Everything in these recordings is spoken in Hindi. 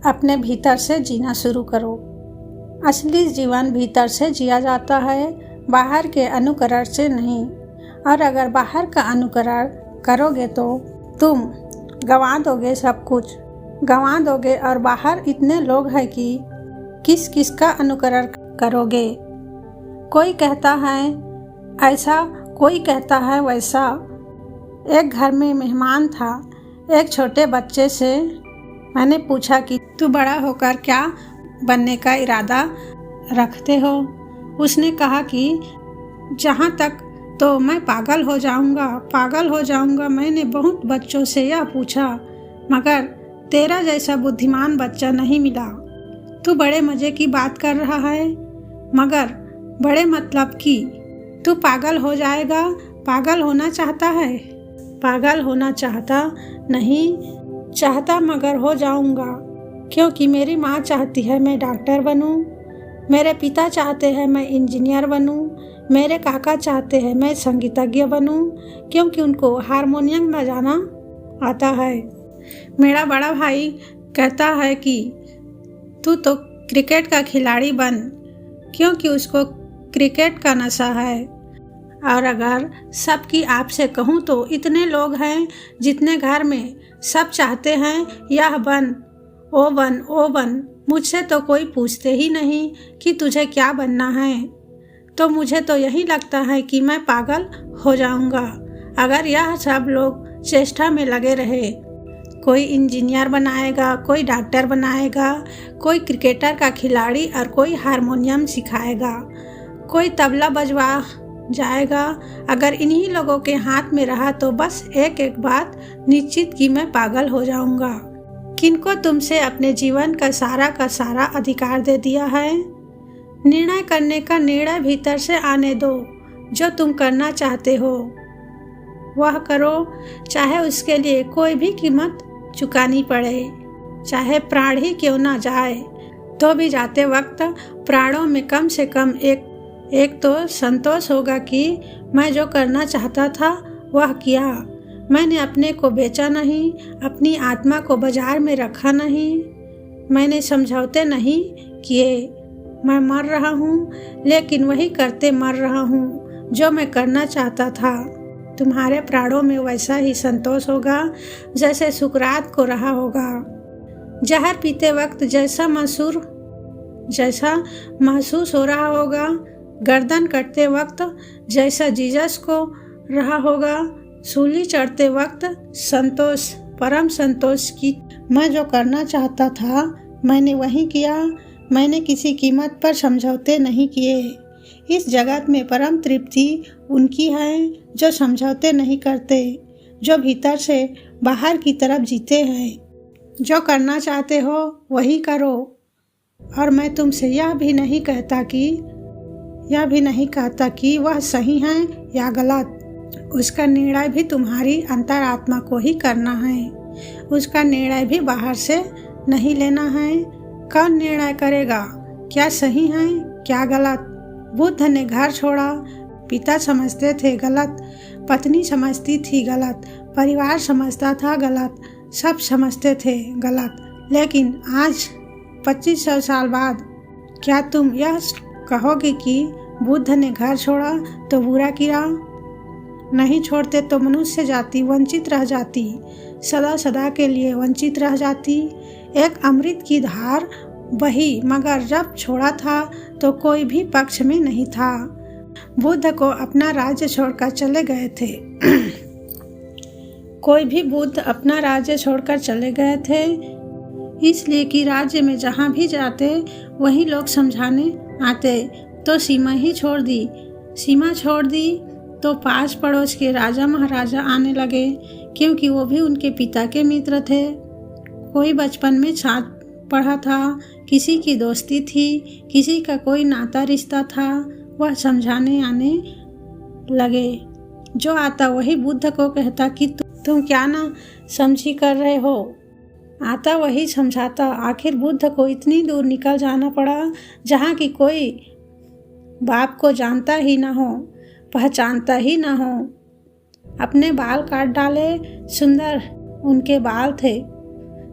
अपने भीतर से जीना शुरू करो। असली जीवन भीतर से जिया जाता है, बाहर के अनुकरण से नहीं। और अगर बाहर का अनुकरण करोगे तो तुम गंवा दोगे, सब कुछ गंवा दोगे। और बाहर इतने लोग हैं कि किस किस का अनुकरण करोगे। कोई कहता है ऐसा, कोई कहता है वैसा। एक घर में मेहमान था। एक छोटे बच्चे से मैंने पूछा कि तू बड़ा होकर क्या बनने का इरादा रखते हो। उसने कहा कि जहाँ तक तो मैं पागल हो जाऊँगा। मैंने बहुत बच्चों से यह पूछा, मगर तेरा जैसा बुद्धिमान बच्चा नहीं मिला। तू बड़े मज़े की बात कर रहा है, मगर बड़े मतलब की। तू पागल हो जाएगा। पागल होना चाहता है? पागल होना चाहता नहीं चाहता, मगर हो जाऊंगा, क्योंकि मेरी माँ चाहती है मैं डॉक्टर बनूं, मेरे पिता चाहते हैं मैं इंजीनियर बनूं, मेरे काका चाहते हैं मैं संगीतज्ञ बनूं, क्योंकि उनको हारमोनियम बजाना आता है। मेरा बड़ा भाई कहता है कि तू तो क्रिकेट का खिलाड़ी बन, क्योंकि उसको क्रिकेट का नशा है। और अगर सबकी आपसे कहूँ तो इतने लोग हैं जितने घर में सब चाहते हैं यह बन, ओ बन, ओ बन। मुझसे तो कोई पूछते ही नहीं कि तुझे क्या बनना है। तो मुझे तो यही लगता है कि मैं पागल हो जाऊंगा अगर यह सब लोग चेष्टा में लगे रहे। कोई इंजीनियर बनाएगा, कोई डॉक्टर बनाएगा, कोई क्रिकेटर का खिलाड़ी और कोई हारमोनियम सिखाएगा, कोई तबला बजवा जाएगा। अगर इन्हीं लोगों के हाथ में रहा तो बस एक एक बात निश्चित कि मैं पागल हो जाऊंगा। किनको तुमसे अपने जीवन का सारा अधिकार दे दिया है? निर्णय करने का निर्णय भीतर से आने दो। जो तुम करना चाहते हो वह करो, चाहे उसके लिए कोई भी कीमत चुकानी पड़े, चाहे प्राण ही क्यों ना जाए। तो भी जाते वक्त प्राणों में कम से कम एक तो संतोष होगा कि मैं जो करना चाहता था वह किया। मैंने अपने को बेचा नहीं, अपनी आत्मा को बाजार में रखा नहीं, मैंने समझौते नहीं किए। मैं मर रहा हूँ, लेकिन वही करते मर रहा हूँ जो मैं करना चाहता था। तुम्हारे प्राणों में वैसा ही संतोष होगा जैसे सुकरात को रहा होगा। जहर पीते वक्त जैसा महसूस हो रहा होगा, गर्दन कटते वक्त जैसा जीसस को रहा होगा, सूली चढ़ते वक्त संतोष, परम संतोष की। मैं जो करना चाहता था मैंने वही किया। मैंने किसी कीमत पर समझौते नहीं किए। इस जगत में परम तृप्ति उनकी है जो समझौते नहीं करते, जो भीतर से बाहर की तरफ जीते हैं। जो करना चाहते हो वही करो। और मैं तुमसे यह भी नहीं कहता कि वह सही है या गलत। उसका निर्णय भी तुम्हारी अंतरात्मा को ही करना है। उसका निर्णय भी बाहर से नहीं लेना है। कौन निर्णय करेगा क्या सही है क्या गलत? बुद्ध ने घर छोड़ा, पिता समझते थे गलत, पत्नी समझती थी गलत, परिवार समझता था गलत, सब समझते थे गलत। लेकिन आज 2500 साल बाद क्या तुम यह कहोगे कि बुद्ध ने घर छोड़ा तो बुरा किया? नहीं छोड़ते तो मनुष्य जाति वंचित रह जाती, सदा सदा के लिए वंचित रह जाती। एक अमृत की धार बही, मगर जब छोड़ा था तो कोई भी पक्ष में नहीं था। बुद्ध को अपना राज्य छोड़कर चले गए थे। कोई भी बुद्ध अपना राज्य छोड़कर चले गए थे, इसलिए कि राज्य में जहाँ भी जाते वही लोग समझाने आते। तो सीमा छोड़ दी तो पास पड़ोस के राजा महाराजा आने लगे, क्योंकि वो भी उनके पिता के मित्र थे। कोई बचपन में साथ पढ़ा था, किसी की दोस्ती थी, किसी का कोई नाता रिश्ता था, वह समझाने आने लगे। जो आता वही बुद्ध को कहता कि तुम क्या ना समझी कर रहे हो। आता वही समझाता। आखिर बुद्ध को इतनी दूर निकल जाना पड़ा जहाँ की कोई बाप को जानता ही ना हो, पहचानता ही ना हो। अपने बाल काट डाले, सुंदर उनके बाल थे,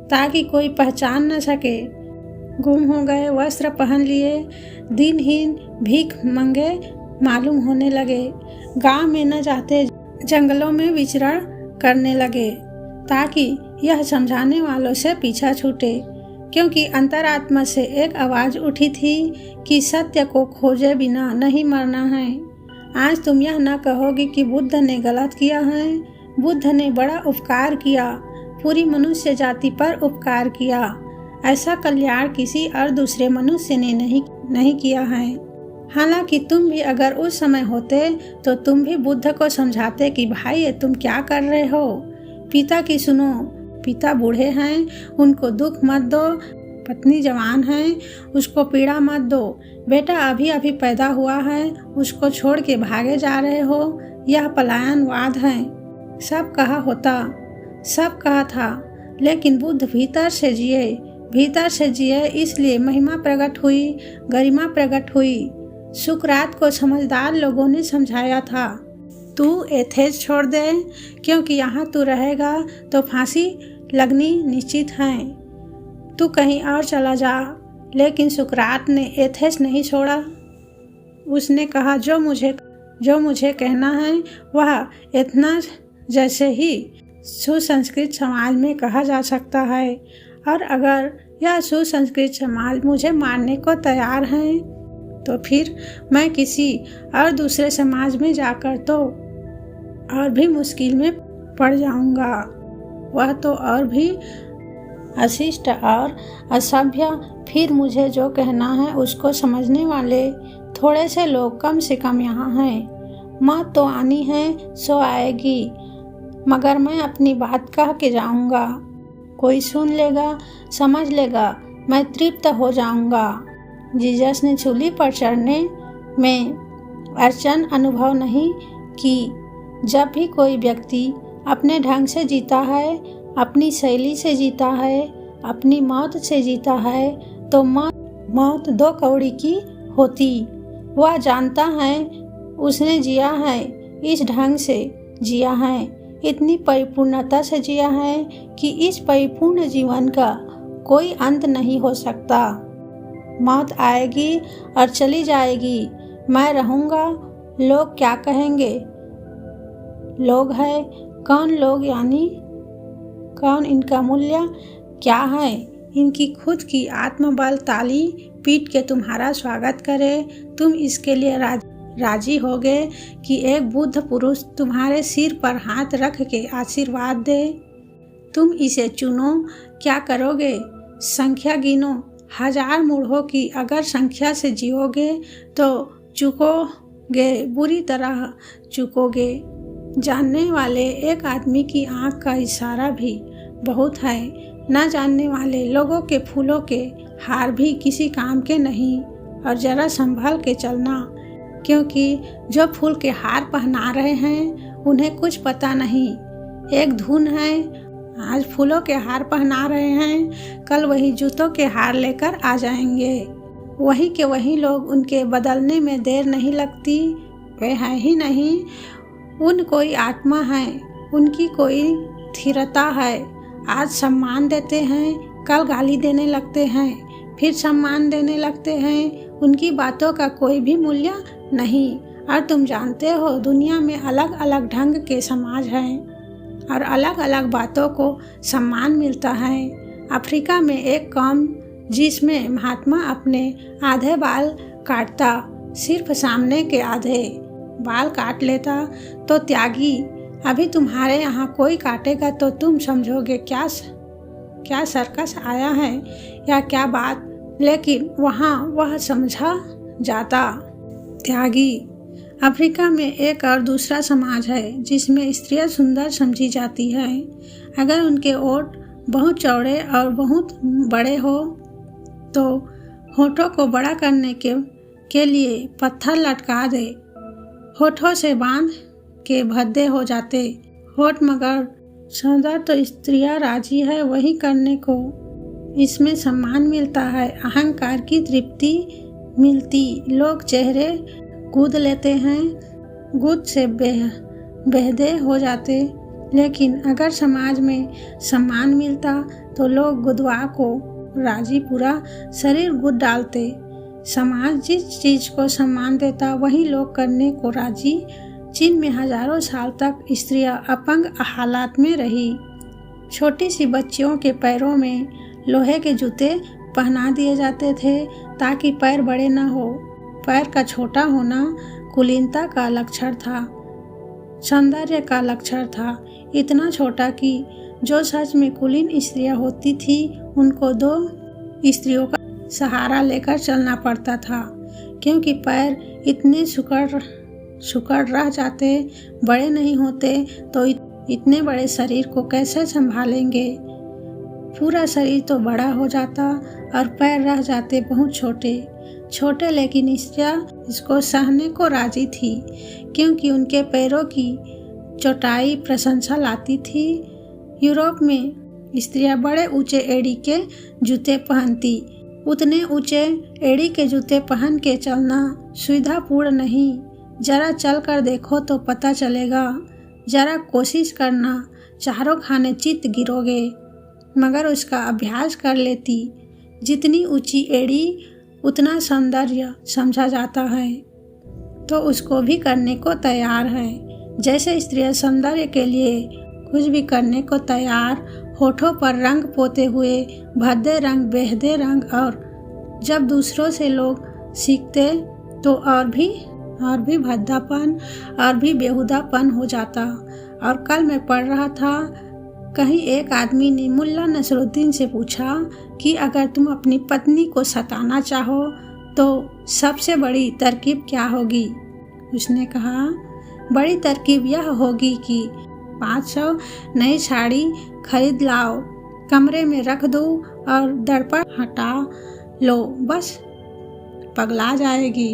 ताकि कोई पहचान न सके। गुम हो गए वस्त्र पहन लिए, दिनहीन भीख मंगे मालूम होने लगे। गांव में न जाते जंगलों में विचरण करने लगे ताकि यह समझाने वालों से पीछा छूटे, क्योंकि अंतरात्मा से एक आवाज उठी थी कि सत्य को खोजे बिना नहीं मरना है। आज तुम यह न कहोगे कि बुद्ध ने गलत किया है। बुद्ध ने बड़ा उपकार किया, पूरी मनुष्य जाति पर उपकार किया। ऐसा कल्याण किसी और दूसरे मनुष्य ने नहीं किया है। हालांकि तुम भी अगर उस समय होते तो तुम भी बुद्ध को समझाते कि भाई ये तुम क्या कर रहे हो, पिता की सुनो। पिता बूढ़े हैं, उनको दुख मत दो। पत्नी जवान है, उसको पीड़ा मत दो। बेटा अभी अभी पैदा हुआ है, उसको छोड़ के भागे जा रहे हो। यह पलायनवाद है। सब कहा था, लेकिन बुद्ध भीतर से जिए, इसलिए महिमा प्रकट हुई, गरिमा प्रकट हुई। सुकरात को समझदार लोगों ने समझाया था, तू एथेंस छोड़ दे, क्योंकि यहाँ तू रहेगा तो फांसी लगनी निश्चित है। तू कहीं और चला जा। लेकिन सुकरात ने एथेंस नहीं छोड़ा। उसने कहा जो मुझे कहना है वह एथेंस जैसे ही सुसंस्कृत समाज में कहा जा सकता है, और अगर यह सुसंस्कृत समाज मुझे मारने को तैयार है तो फिर मैं किसी और दूसरे समाज में जाकर तो और भी मुश्किल में पड़ जाऊंगा। वह तो और भी अशिष्ट और असभ्य। फिर मुझे जो कहना है उसको समझने वाले थोड़े से लोग कम से कम यहाँ हैं। मौत तो आनी है सो आएगी, मगर मैं अपनी बात कह के जाऊंगा। कोई सुन लेगा, समझ लेगा, मैं तृप्त हो जाऊंगा। जीसस ने चूल्ही पर चढ़ने में अड़चन अनुभव नहीं की। जब भी कोई व्यक्ति अपने ढंग से जीता है, अपनी शैली से जीता है, अपनी मौत से जीता है, तो मौत दो कौड़ी की होती। वह जानता है उसने जिया है, इस ढंग से जिया है, इतनी परिपूर्णता से जिया है कि इस परिपूर्ण जीवन का कोई अंत नहीं हो सकता। मौत आएगी और चली जाएगी, मैं रहूंगा। लोग क्या कहेंगे? लोग है कौन? लोग यानी कौन? इनका मूल्य क्या है? इनकी खुद की आत्मबल ताली पीट के तुम्हारा स्वागत करे। तुम इसके लिए राजी होगे कि एक बुद्ध पुरुष तुम्हारे सिर पर हाथ रख के आशीर्वाद दे? तुम इसे चुनो। क्या करोगे? संख्या गिनो, 1000 मूढ़ों की अगर संख्या से जियोगे तो चुकोगे, बुरी तरह चुकोगे। जानने वाले एक आदमी की आंख का इशारा भी बहुत है। न जानने वाले लोगों के फूलों के हार भी किसी काम के नहीं। और जरा संभल के चलना, क्योंकि जो फूल के हार पहना रहे हैं उन्हें कुछ पता नहीं। एक धुन है, आज फूलों के हार पहना रहे हैं, कल वही जूतों के हार लेकर आ जाएंगे। वही के वही लोग, उनके बदलने में देर नहीं लगती। वे हैं ही नहीं। उन कोई आत्मा है, उनकी कोई स्थिरता है। आज सम्मान देते हैं, कल गाली देने लगते हैं, फिर सम्मान देने लगते हैं। उनकी बातों का कोई भी मूल्य नहीं। और तुम जानते हो दुनिया में अलग अलग ढंग के समाज हैं और अलग अलग बातों को सम्मान मिलता है। अफ्रीका में एक कौम जिसमें महात्मा अपने आधे बाल काटता, सिर्फ सामने के आधे बाल काट लेता, तो त्यागी। अभी तुम्हारे यहाँ कोई काटेगा तो तुम समझोगे क्या सर्कस आया है या क्या बात, लेकिन वहाँ वह समझा जाता। त्यागी। अफ्रीका में एक और दूसरा समाज है जिसमें स्त्रियां सुंदर समझी जाती है। अगर उनके ओठ बहुत चौड़े और बहुत बड़े हो तो होठों को बड़ा करने के लिए पत्थर लटका दे। होठों से बांध के भद्दे हो जाते होठ, मगर सौदा तो स्त्रियां राजी है वही करने को। इसमें सम्मान मिलता है, अहंकार की तृप्ति मिलती। लोग चेहरे गूद लेते हैं, गूद से बेहदे हो जाते। लेकिन अगर समाज में सम्मान मिलता तो लोग गुदवा को राजी पूरा शरीर गुद डालते। समाज जिस चीज को सम्मान देता वही लोग करने को राजी। चीन में हजारों साल तक स्त्रियां अपंग हालात में रही। छोटी सी बच्चियों के पैरों में लोहे के जूते पहना दिए जाते थे ताकि पैर बड़े न हो। पैर का छोटा होना कुलीनता का लक्षण था, सौंदर्य का लक्षण था। इतना छोटा कि जो सच में कुलीन स्त्रियां होती थी उनको 2 स्त्रियों का सहारा लेकर चलना पड़ता था, क्योंकि पैर इतने सुकड़ रह जाते, बड़े नहीं होते तो इतने बड़े शरीर को कैसे संभालेंगे। पूरा शरीर तो बड़ा हो जाता और पैर रह जाते बहुत छोटे, लेकिन स्त्रियां इसको सहने को राजी थी, क्योंकि उनके पैरों की चौड़ाई प्रशंसा लाती थी। यूरोप में स्त्रियां बड़े ऊंचे एड़ी के जूते पहनती। उतने ऊंचे एड़ी के जूते पहन के चलना सुविधापूर्ण नहीं। जरा चल कर देखो तो पता चलेगा। जरा कोशिश करना, चारों खाने चित गिरोगे। मगर उसका अभ्यास कर लेती। जितनी ऊंची एड़ी उतना सौंदर्य समझा जाता है, तो उसको भी करने को तैयार है। जैसे स्त्रियां सौंदर्य के लिए कुछ भी करने को तैयार, होठों पर रंग पोते हुए भद्दे रंग, बेहदे रंग, और जब दूसरों से लोग सीखते तो और भी भद्दापन और भी बेहुदापन हो जाता। और कल मैं पढ़ रहा था, कहीं एक आदमी ने मुल्ला नसरुद्दीन से पूछा कि अगर तुम अपनी पत्नी को सताना चाहो तो सबसे बड़ी तरकीब क्या होगी। उसने कहा, बड़ी तरकीब यह होगी कि 500 नई साड़ी खरीद लाओ, कमरे में रख दो और दर्पण हटा लो, बस पगला जाएगी।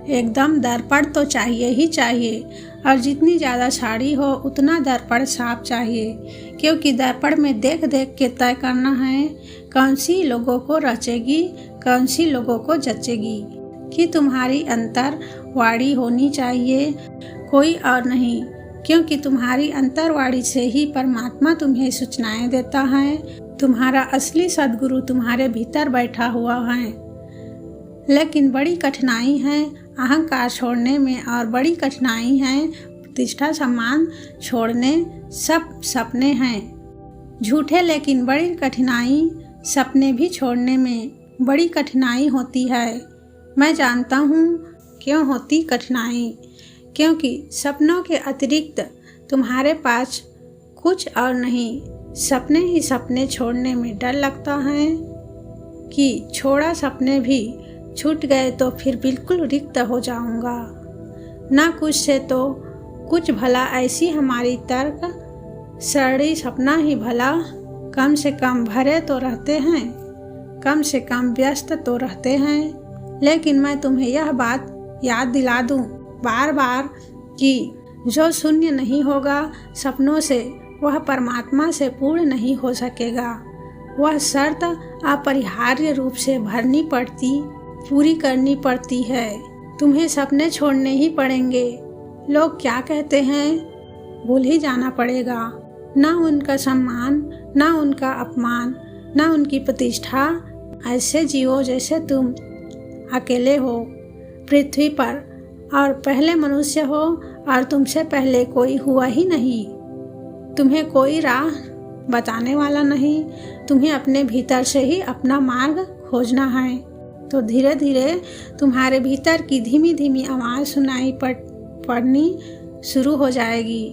एकदम दर्पण तो चाहिए ही चाहिए, और जितनी ज़्यादा साड़ी हो उतना दर्पण साफ चाहिए, क्योंकि दर्पण में देख देख के तय करना है कौन सी लोगों को रचेगी, कौन सी लोगों को जचेगी। कि तुम्हारी अंतरवाणी होनी चाहिए, कोई और नहीं, क्योंकि तुम्हारी अंतरवाणी से ही परमात्मा तुम्हें सूचनाएं देता है। तुम्हारा असली सद्गुरु तुम्हारे भीतर बैठा हुआ है। लेकिन बड़ी कठिनाई है अहंकार छोड़ने में, और बड़ी कठिनाई है प्रतिष्ठा सम्मान छोड़ने। सब सपने हैं झूठे, लेकिन बड़ी कठिनाई सपने भी छोड़ने में बड़ी कठिनाई होती है। मैं जानता हूँ क्यों होती कठिनाई, क्योंकि सपनों के अतिरिक्त तुम्हारे पास कुछ और नहीं। सपने ही सपने छोड़ने में डर लगता है कि छोड़ा सपने भी छूट गए तो फिर बिल्कुल रिक्त हो जाऊंगा। ना कुछ से तो कुछ भला, ऐसी हमारी तर्क सरड़ी सपना ही भला। कम से कम भरे तो रहते हैं, कम से कम व्यस्त तो रहते हैं। लेकिन मैं तुम्हें यह बात याद दिला दूं बार बार कि जो शून्य नहीं होगा सपनों से, वह परमात्मा से पूर्ण नहीं हो सकेगा। वह शर्त अपरिहार्य रूप से पूरी करनी पड़ती है। तुम्हें सपने छोड़ने ही पड़ेंगे। लोग क्या कहते हैं भूल ही जाना पड़ेगा। ना उनका सम्मान, ना उनका अपमान, ना उनकी प्रतिष्ठा। ऐसे जियो जैसे तुम अकेले हो पृथ्वी पर, और पहले मनुष्य हो, और तुमसे पहले कोई हुआ ही नहीं। तुम्हें कोई राह बताने वाला नहीं। तुम्हें अपने भीतर से ही अपना मार्ग खोजना है। तो धीरे धीरे तुम्हारे भीतर की धीमी धीमी आवाज़ सुनाई पड़नी शुरू हो जाएगी,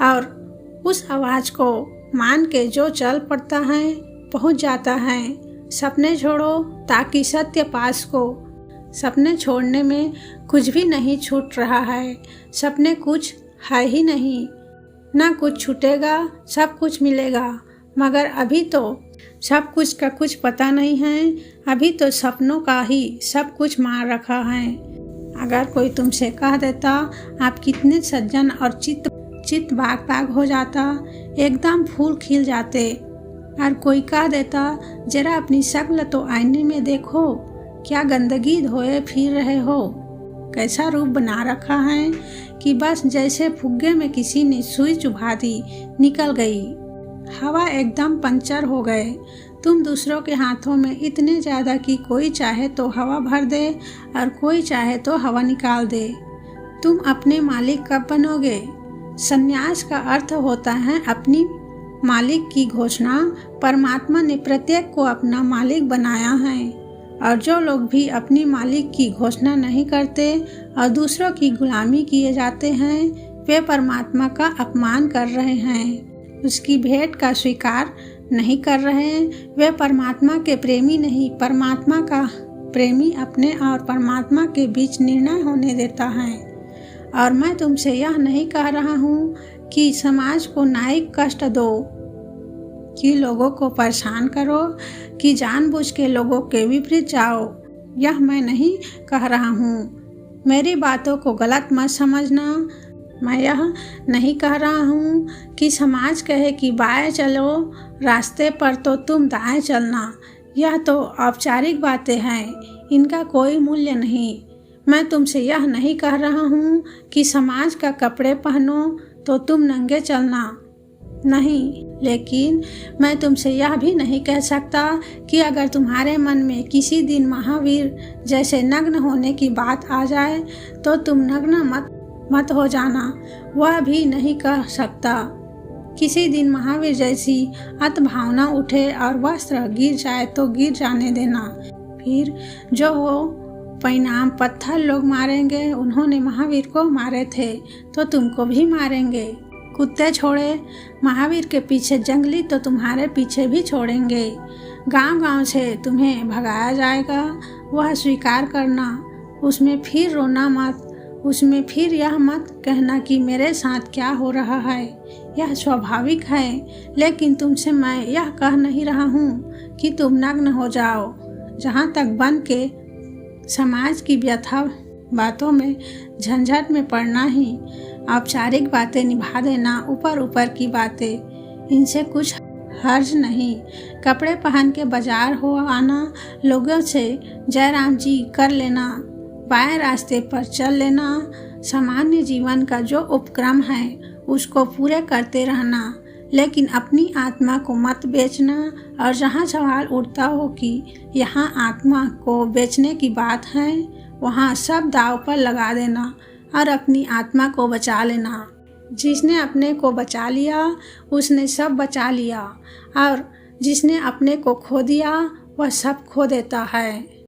और उस आवाज़ को मान के जो चल पड़ता है पहुंच जाता है। सपने छोड़ो ताकि सत्य पास को। सपने छोड़ने में कुछ भी नहीं छूट रहा है। सपने कुछ है ही नहीं। ना कुछ छूटेगा, सब कुछ मिलेगा। मगर अभी तो सब कुछ का कुछ पता नहीं है। अभी तो सपनों का ही सब कुछ मार रखा है। अगर कोई तुमसे कह देता आप कितने सज्जन, और चित्त बाग हो जाता, एकदम फूल खिल जाते। और कोई कह देता जरा अपनी शक्ल तो आईने में देखो, क्या गंदगी धोए फिर रहे हो। कैसा रूप बना रखा है कि बस जैसे फुग्गे में किसी ने सुई चुभा दी, निकल गई। हवा एकदम पंचर हो गए। तुम दूसरों के हाथों में इतने ज़्यादा कि कोई चाहे तो हवा भर दे और कोई चाहे तो हवा निकाल दे। तुम अपने मालिक कब बनोगे? संन्यास का अर्थ होता है अपनी मालिक की घोषणा। परमात्मा ने प्रत्येक को अपना मालिक बनाया है, और जो लोग भी अपनी मालिक की घोषणा नहीं करते और दूसरों की गुलामी किए जाते हैं, वे परमात्मा का अपमान कर रहे हैं, उसकी भेंट का स्वीकार नहीं कर रहे हैं। वे परमात्मा के प्रेमी नहीं, परमात्मा का प्रेमी अपने और परमात्मा के बीच निर्णय होने देता है। और मैं तुमसे यह नहीं कह रहा हूँ कि समाज को न्यायिक कष्ट दो, कि लोगों को परेशान करो, कि जानबूझ के लोगों के विपरीत जाओ। यह मैं नहीं कह रहा हूँ। मेरी बातों को गलत मत समझना। मैं यह नहीं कह रहा हूँ कि समाज कहे कि बाएं चलो रास्ते पर तो तुम दाएं चलना। यह तो औपचारिक बातें हैं, इनका कोई मूल्य नहीं। मैं तुमसे यह नहीं कह रहा हूँ कि समाज का कपड़े पहनो तो तुम नंगे चलना, नहीं। लेकिन मैं तुमसे यह भी नहीं कह सकता कि अगर तुम्हारे मन में किसी दिन महावीर जैसे नग्न होने की बात आ जाए तो तुम नग्न मत हो जाना। वह भी नहीं कह सकता। किसी दिन महावीर जैसी अत भावना उठे और वस्त्र गिर जाए तो गिर जाने देना। फिर जो हो परिणाम, पत्थर लोग मारेंगे। उन्होंने महावीर को मारे थे तो तुमको भी मारेंगे। कुत्ते छोड़े महावीर के पीछे जंगली तो तुम्हारे पीछे भी छोड़ेंगे। गांव-गांव से तुम्हें भगाया जाएगा, वह स्वीकार करना। उसमें फिर रोना मत, उसमें फिर यह मत कहना कि मेरे साथ क्या हो रहा है। यह स्वाभाविक है, लेकिन तुमसे मैं यह कह नहीं रहा हूँ कि तुम नग्न हो जाओ। जहाँ तक बन के समाज की व्यथा बातों में झंझट में पड़ना ही, औपचारिक बातें निभा देना, ऊपर ऊपर की बातें, इनसे कुछ हर्ज नहीं। कपड़े पहन के बाजार हो आना, लोगों से जयराम जी कर लेना, बाएं रास्ते पर चल लेना, सामान्य जीवन का जो उपक्रम है उसको पूरे करते रहना, लेकिन अपनी आत्मा को मत बेचना। और जहाँ सवाल उठता हो कि यहाँ आत्मा को बेचने की बात है, वहाँ सब दाव पर लगा देना और अपनी आत्मा को बचा लेना। जिसने अपने को बचा लिया उसने सब बचा लिया, और जिसने अपने को खो दिया वह सब खो देता है।